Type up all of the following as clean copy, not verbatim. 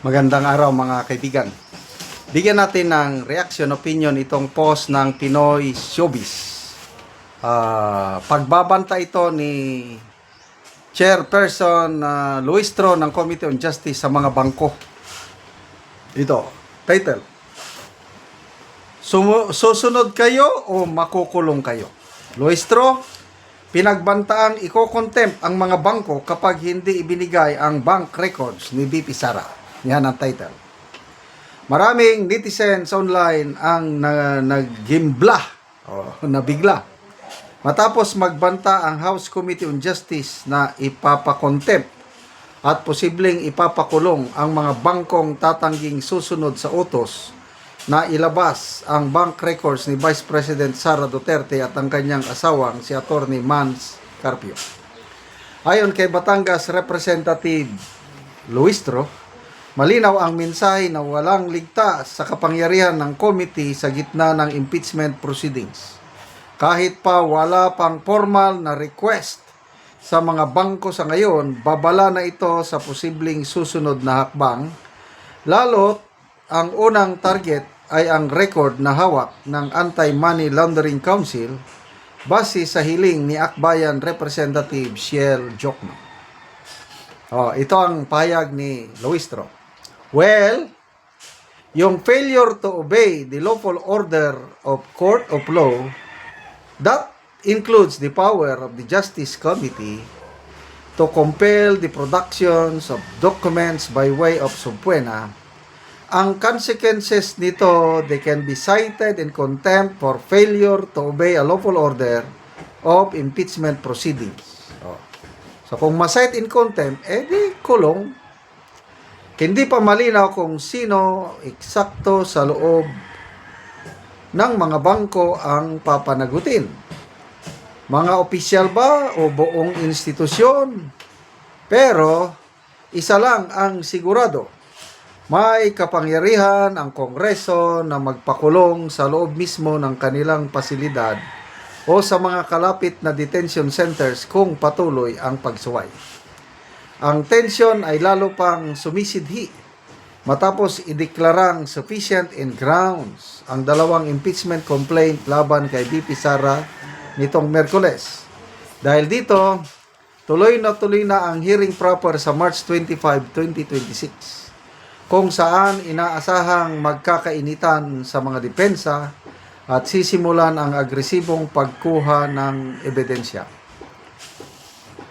Magandang araw mga kaibigan. Bigyan natin ng reaction opinion itong post ng Pinoy Showbiz. Pagbabanta ito ni Chairperson Luistro ng Committee on Justice sa mga bangko. Ito, title. Susunod kayo o makukulong kayo? Luistro, pinagbantaang iko-contempt ang mga bangko kapag hindi ibinigay ang bank records ni BP Sara. Yan ang title. Maraming netizens online ang naggimbla o nabigla matapos magbanta ang House Committee on Justice na ipapakontempt at posibleng ipapakulong ang mga bangkong tatangging susunod sa utos na ilabas ang bank records ni Vice President Sara Duterte at ang kanyang asawang si Attorney Mans Carpio. Ayon kay Batangas Representative Luistro, malinaw ang mensahe na walang ligtas sa kapangyarihan ng committee sa gitna ng impeachment proceedings. Kahit pa wala pang formal na request sa mga bangko sa ngayon, babala na ito sa posibleng susunod na hakbang, lalo't ang unang target ay ang record na hawak ng Anti-Money Laundering Council base sa hiling ni Akbayan Representative Shiel Jokno. Ito ang pahayag ni Luistro. Well, yung failure to obey the lawful order of court of law, that includes the power of the Justice Committee to compel the productions of documents by way of subpoena. Ang consequences nito, they can be cited in contempt for failure to obey a lawful order of impeachment proceedings. So kung ma-cite in contempt, di kulong. Hindi pa malinaw kung sino eksakto sa loob ng mga bangko ang papanagutin. Mga opisyal ba o buong institusyon? Pero isa lang ang sigurado. May kapangyarihan ang Kongreso na magpakulong sa loob mismo ng kanilang pasilidad o sa mga kalapit na detention centers kung patuloy ang pagsuway. Ang tensyon ay lalo pang sumisidhi matapos ideklarang sufficient and grounds ang dalawang impeachment complaint laban kay BP Sara nitong Miyerkules. Dahil dito, tuloy na ang hearing proper sa March 25, 2026 kung saan inaasahang magkakainitan sa mga depensa at sisimulan ang agresibong pagkuha ng ebidensya.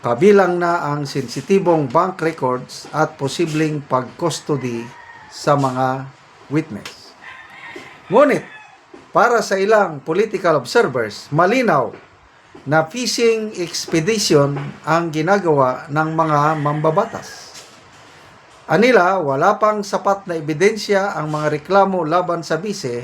Kabilang na ang sensitibong bank records at posibleng pag-custody sa mga witness. Ngunit, para sa ilang political observers, malinaw na fishing expedition ang ginagawa ng mga mambabatas. Anila, wala pang sapat na ebidensya ang mga reklamo laban sa bise,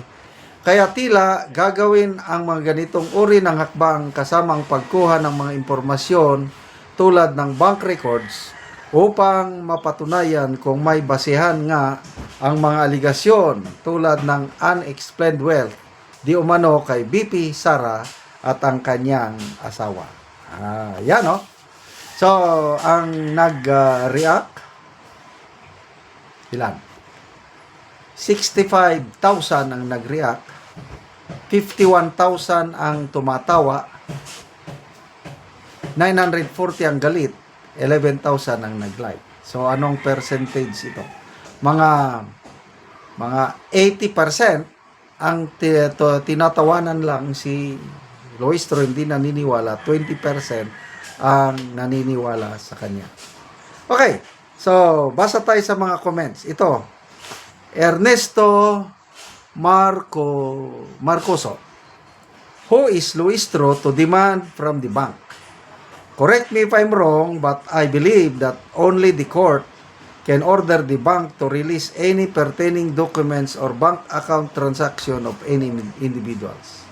kaya tila gagawin ang mga ganitong uri ng hakbang kasamang pagkuha ng mga impormasyon tulad ng bank records upang mapatunayan kung may basehan nga ang mga aligasyon tulad ng unexplained wealth di umano kay BP Sara at ang kanyang asawa. Yan o. So, ang nag-react, ilan? 65,000 ang nag-react, 51,000 ang tumatawa, 940 ang galit, 11,000 ang nag-like. So, anong percentage ito? Mga 80% ang tinatawanan lang si Luistro, hindi naniniwala. 20% ang naniniwala sa kanya. Okay, so, basa tayo sa mga comments. Ito, Ernesto Marcoso. Who is Luistro to demand from the bank? Correct me if I'm wrong, but I believe that only the court can order the bank to release any pertaining documents or bank account transaction of any individuals.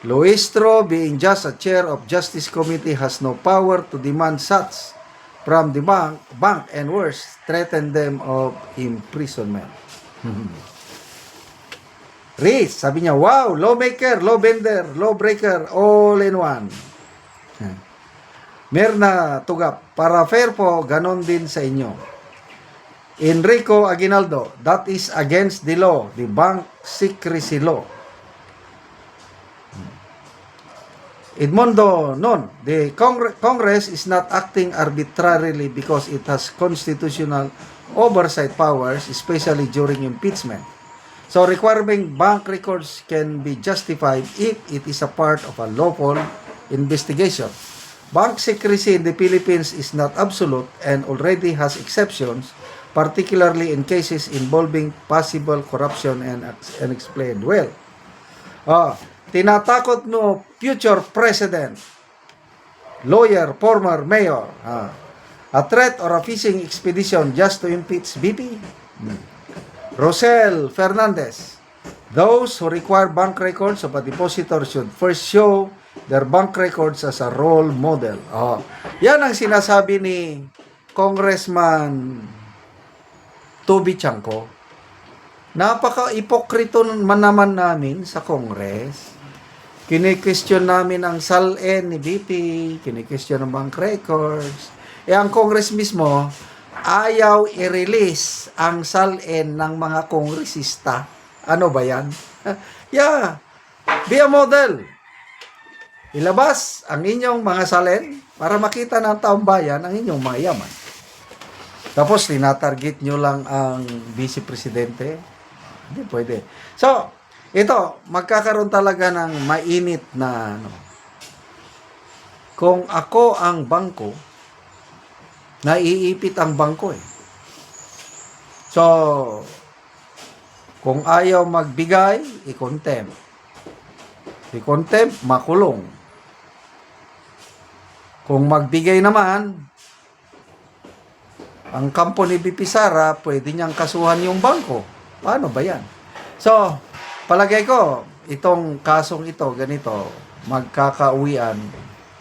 Luistro, being just a chair of Justice Committee, has no power to demand such from the bank and worse, threaten them of imprisonment. Riz, sabi niya, wow, lawmaker, lawbender, lawbreaker, all in one. Merna Tugap, para fair po, ganon din sa inyo. Enrico Aguinaldo, that is against the law, the bank secrecy law. Edmundo Non, the Congress is not acting arbitrarily because it has constitutional oversight powers, especially during impeachment. So requiring bank records can be justified if it is a part of a lawful investigation. Bank secrecy in the Philippines is not absolute and already has exceptions, particularly in cases involving possible corruption and unexplained wealth. Tinatakot mo future president, lawyer, former mayor, a threat or a fishing expedition just to impeach BP? Rosel Fernandez, those who require bank records of a depositor should first show their bank records as a role model. Yan ang sinasabi ni Congressman Toby Chanco. Napaka-ipokrito man naman namin sa Congress. Kini-question namin ang SALN ni BP, kini-question ang bank records. Ang Congress mismo, ayaw i-release ang SALN ng mga kongresista. Ano ba yan? Yeah, be a model. Ilabas ang inyong mga SALN para makita ng taong bayan ang inyong mga yaman. Tapos, tinatarget nyo lang ang vice presidente. Hindi pwede. So, ito, magkakaroon talaga ng mainit na kung ako ang bangko, naiipit ang bangko eh. So, kung ayaw magbigay, i-contempt. I-contempt, makulong. Kung magbigay naman, ang kampo ni BP Sara, pwede niyang kasuhan yung bangko. Paano ba yan? So, palagay ko, itong kasong ito, ganito, magkakauwian,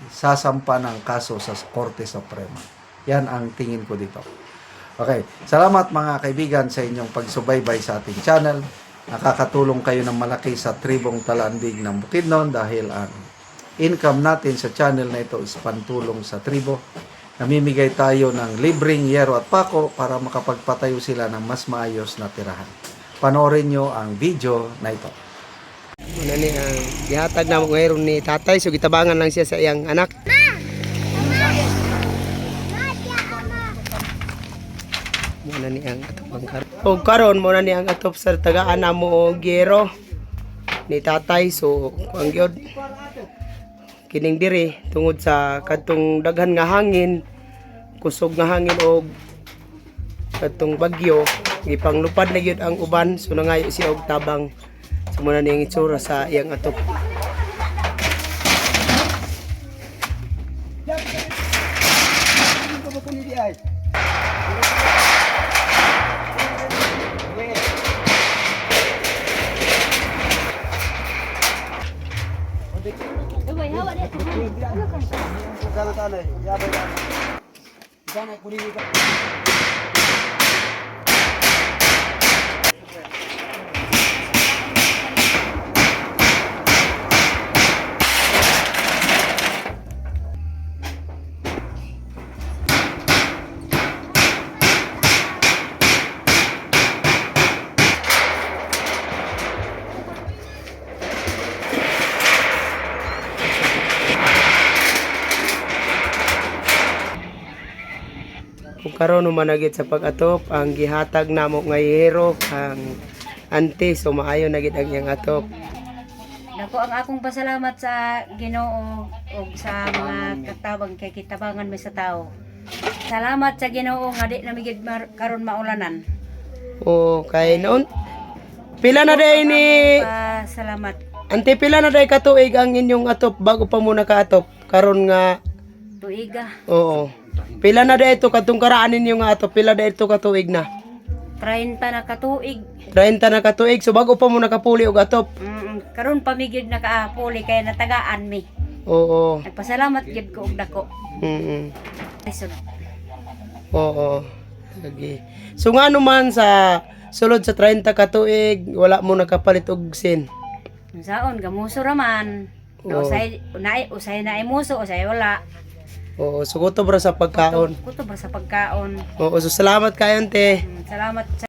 sasampa ng kaso sa Korte Suprema. Yan ang tingin ko dito. Okay, salamat mga kaibigan sa inyong pagsubaybay sa ating channel. Nakakatulong kayo ng malaki sa tribong Talandig ng Bukidnon dahil ang income natin sa channel na ito is pantulong sa tribo. Namimigay tayo ng libreng yero at pako para makapagpatayo sila ng mas maayos na tirahan. Panoorin nyo ang video na ito. Muna ni ang gihatag na mo ngayon ni tatay, so gitabangan lang siya sa iyang anak. Muna ni ang atop ang karon. O karon muna ni ang atop sa tagaan na mo gero ni tatay, so ang gyud kining diri tungod sa kadtong daghan nga hangin, kusog nga hangin og kadtong bagyo, gipanglupad na gyud ang uban, so nangayo siya og tabang. So muna niyang itsura sa iyang atop. Kung karon managit sa pag-atop ang gihatag namo nga yero ang ante, so maayo na gid ang iyang atop. Dako ang akong pasalamat sa Ginoo o sa mga katabang kay kitabangan mi sa tao. Salamat sa Ginoo nga di nami gid karon maulanan. O kay noon pila na day ni Salamat. ante, pila na day katuig ang inyong atop bago pa mo nakaatop karon nga? Tuiga. Oo. Pila na day ito katong karaan ninyo nga atop, pila day ito katuig na? 30 na katuig. 30 na katuig, so bago pa mo nakapuli og atop. Karon pamigid nakaapuli kay natagaan mi. Oo. Nagpasalamat gid ko og dako. Isod. Oo. Lagi. So nga naman sa sulod sa 30 katuig, wala mo nakapalit og sin. Saon gamuso raman. Oo. Usay na imuso, usay wala. Oo, suguto bro sa pagkaon. Kutob ra sa pagkaon. Oo, so salamat kayo, te. Salamat sa